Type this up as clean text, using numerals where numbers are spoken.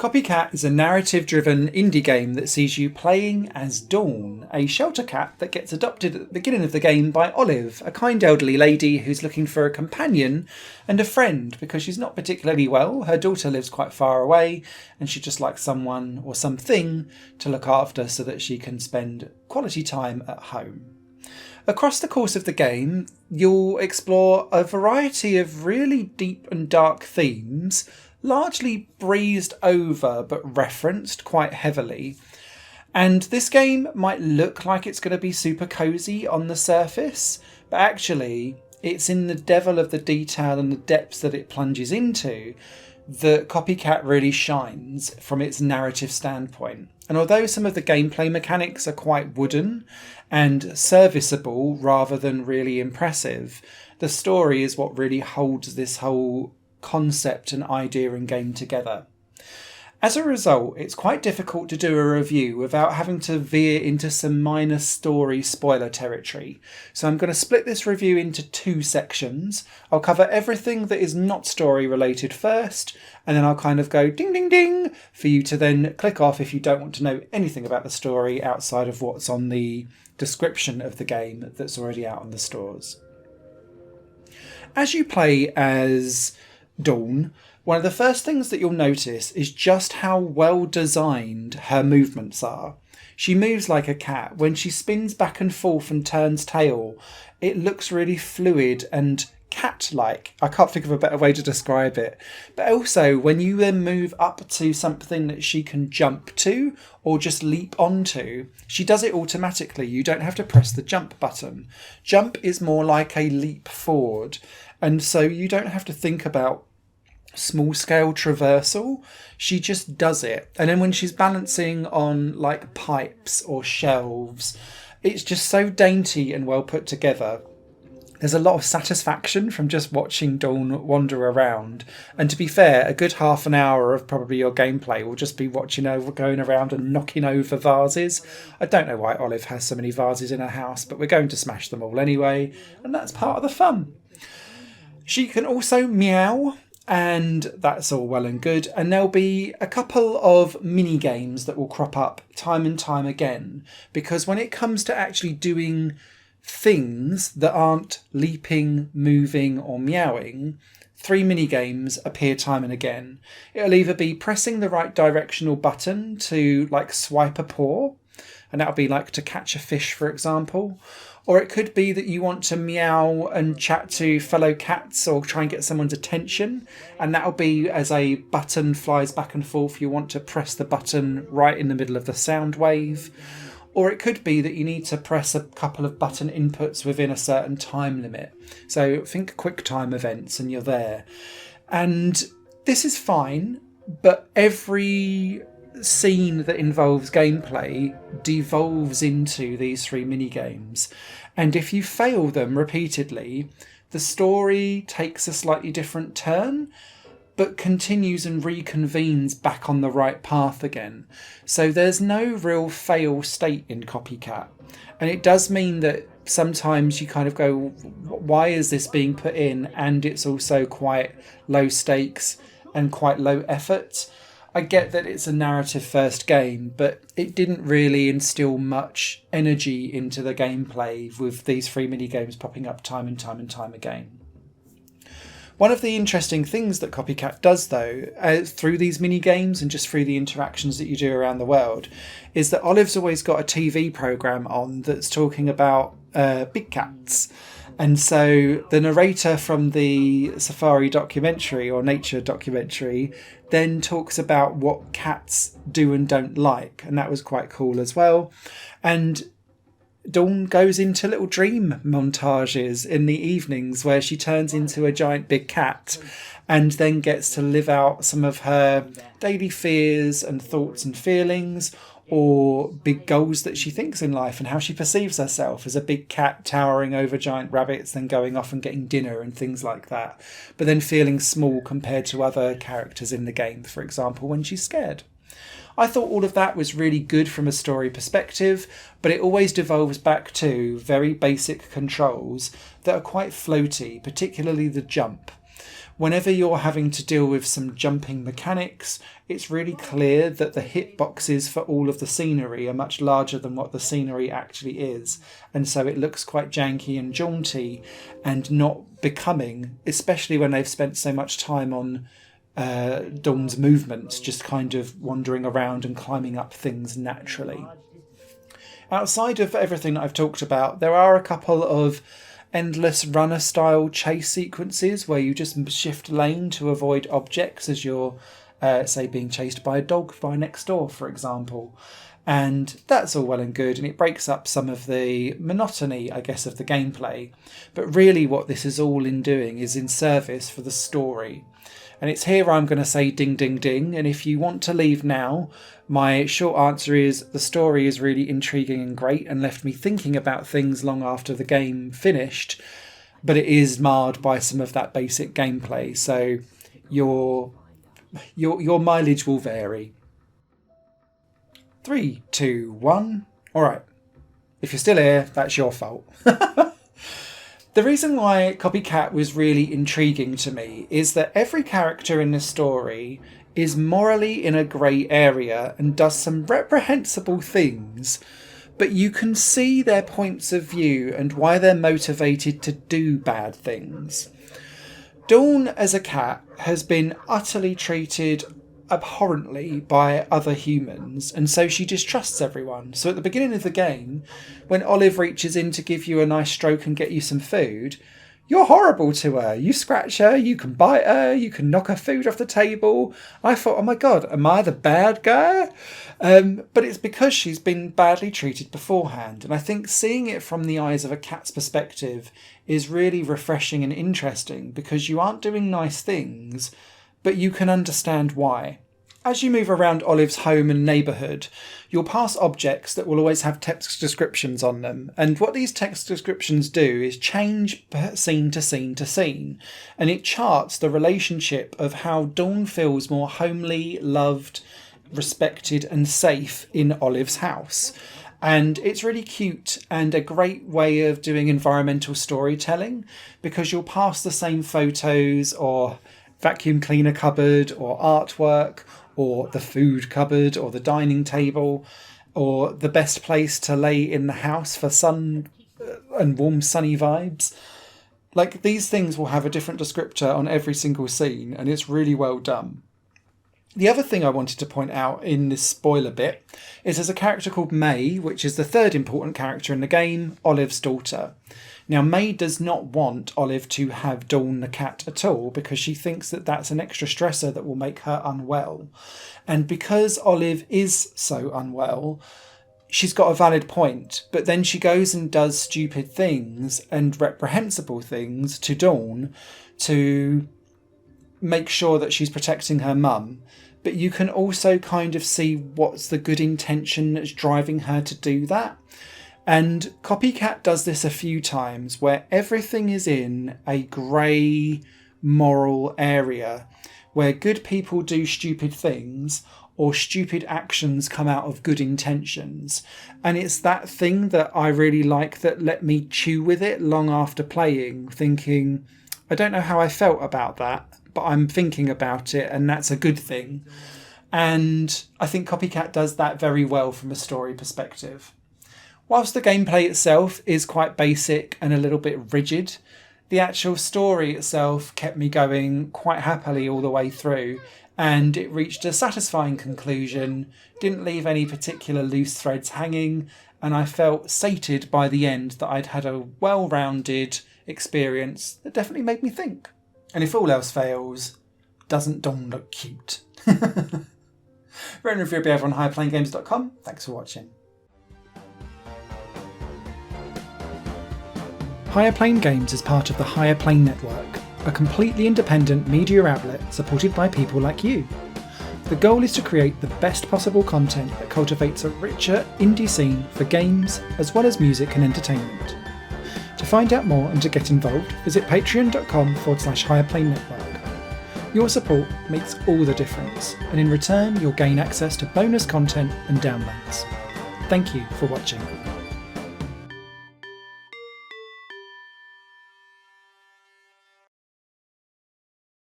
Copycat is a narrative-driven indie game that sees you playing as Dawn, a shelter cat that gets adopted at the beginning of the game by Olive, a kind elderly lady who's looking for a companion and a friend because she's not particularly well. Her daughter lives quite far away and she just likes someone or something to look after so that she can spend quality time at home. Across the course of the game, you'll explore a variety of really deep and dark themes, largely breezed over but referenced quite heavily. And this game might look like it's going to be super cosy on the surface, but actually it's in the devil of the detail and the depths that it plunges into that Copycat really shines from its narrative standpoint. And although some of the gameplay mechanics are quite wooden and serviceable rather than really impressive, the story is what really holds this whole concept and idea and game together. As a result, it's quite difficult to do a review without having to veer into some minor story spoiler territory. So I'm going to split this review into two sections. I'll cover everything that is not story related first, and then I'll kind of go ding ding ding for you to then click off if you don't want to know anything about the story outside of what's on the description of the game that's already out on the stores. As you play as Dawn, one of the first things that you'll notice is just how well designed her movements are. She moves like a cat. When she spins back and forth and turns tail, it looks really fluid and cat-like. I can't think of a better way to describe it. But also, when you then move up to something that she can jump to or just leap onto, she does it automatically. You don't have to press the jump button. Jump is more like a leap forward. And so you don't have to think about small scale traversal. She just does it. And then when she's balancing on like pipes or shelves, it's just so dainty and well put together. There's a lot of satisfaction from just watching Dawn wander around. And to be fair, a good half an hour of probably your gameplay will just be watching her going around and knocking over vases. I don't know why Olive has so many vases in her house, but we're going to smash them all anyway. And that's part of the fun. She can also meow, and that's all well and good. And there'll be a couple of mini games that will crop up time and time again, because when it comes to actually doing things that aren't leaping, moving or meowing, 3 mini games appear time and again. It'll either be pressing the right directional button to like swipe a paw, and that'll be like to catch a fish, for example. Or it could be that you want to meow and chat to fellow cats or try and get someone's attention. And that'll be as a button flies back and forth, you want to press the button right in the middle of the sound wave. Or it could be that you need to press a couple of button inputs within a certain time limit. So think QuickTime events and you're there. And this is fine, but every scene that involves gameplay devolves into these 3 mini games, and if you fail them repeatedly, the story takes a slightly different turn but continues and reconvenes back on the right path again. So there's no real fail state in Copycat, and it does mean that sometimes you kind of go, why is this being put in? And it's also quite low stakes and quite low effort. I get that it's a narrative first game, but it didn't really instill much energy into the gameplay with these 3 mini games popping up time and time and time again. One of the interesting things that Copycat does, though, through these mini games and just through the interactions that you do around the world, is that Olive's always got a TV programme on that's talking about big cats. And so the narrator from the safari documentary or nature documentary then talks about what cats do and don't like. And that was quite cool as well. And Dawn goes into little dream montages in the evenings where she turns into a giant big cat and then gets to live out some of her daily fears and thoughts and feelings, or big goals that she thinks in life and how she perceives herself as a big cat towering over giant rabbits, then going off and getting dinner and things like that, but then feeling small compared to other characters in the game, for example, when she's scared. I thought all of that was really good from a story perspective, but it always devolves back to very basic controls that are quite floaty, particularly the jump. whenever you're having to deal with some jumping mechanics, it's really clear that the hitboxes for all of the scenery are much larger than what the scenery actually is. And so it looks quite janky and jaunty and not becoming, especially when they've spent so much time on Dawn's movements, just kind of wandering around and climbing up things naturally. Outside of everything that I've talked about, there are a couple of endless runner style chase sequences where you just shift lane to avoid objects as you're say being chased by a dog by next door, for example. And that's all well and good, and it breaks up some of the monotony, I guess, of the gameplay. But really what this is all in doing is in service for the story. And it's here I'm going to say ding ding ding, and if you want to leave now, my short answer is the story is really intriguing and great and left me thinking about things long after the game finished, but it is marred by some of that basic gameplay, so your mileage will vary. 3, 2, 1. Alright, if you're still here, that's your fault. The reason why Copycat was really intriguing to me is that every character in this story is morally in a grey area and does some reprehensible things, but you can see their points of view and why they're motivated to do bad things. Dawn as a cat has been utterly treated abhorrently by other humans, and so she distrusts everyone. So at the beginning of the game, when Olive reaches in to give you a nice stroke and get you some food, you're horrible to her. You scratch her, you can bite her, you can knock her food off the table. I thought, oh my god, am I the bad guy? But it's because she's been badly treated beforehand, and I think seeing it from the eyes of a cat's perspective is really refreshing and interesting, because you aren't doing nice things, but you can understand why. As you move around Olive's home and neighbourhood, you'll pass objects that will always have text descriptions on them. And what these text descriptions do is change scene to scene to scene. And it charts the relationship of how Dawn feels more homely, loved, respected and safe in Olive's house. And it's really cute and a great way of doing environmental storytelling, because you'll pass the same photos or vacuum cleaner cupboard or artwork or the food cupboard or the dining table or the best place to lay in the house for sun and warm sunny vibes. Like, these things will have a different descriptor on every single scene, and it's really well done. The other thing I wanted to point out in this spoiler bit is there's a character called May, which is the third important character in the game, Olive's daughter. Now, May does not want Olive to have Dawn the cat at all, because she thinks that that's an extra stressor that will make her unwell. And because Olive is so unwell, she's got a valid point, but then she goes and does stupid things and reprehensible things to Dawn to make sure that she's protecting her mum. But you can also kind of see what's the good intention that's driving her to do that. And Copycat does this a few times, where everything is in a grey moral area, where good people do stupid things or stupid actions come out of good intentions. And it's that thing that I really like that let me chew with it long after playing, thinking, I don't know how I felt about that, but I'm thinking about it, and that's a good thing. And I think Copycat does that very well from a story perspective. Whilst the gameplay itself is quite basic and a little bit rigid, the actual story itself kept me going quite happily all the way through, and it reached a satisfying conclusion, didn't leave any particular loose threads hanging, and I felt sated by the end that I'd had a well-rounded experience that definitely made me think. And if all else fails, doesn't Dawn look cute? Written review will be over on higherplayinggames.com. Thanks for watching. Higher Plane Games is part of the Higher Plane Network, a completely independent media outlet supported by people like you. The goal is to create the best possible content that cultivates a richer indie scene for games as well as music and entertainment. To find out more and to get involved, visit patreon.com/higherplane-network. Your support makes all the difference, and in return you'll gain access to bonus content and downloads. Thank you for watching.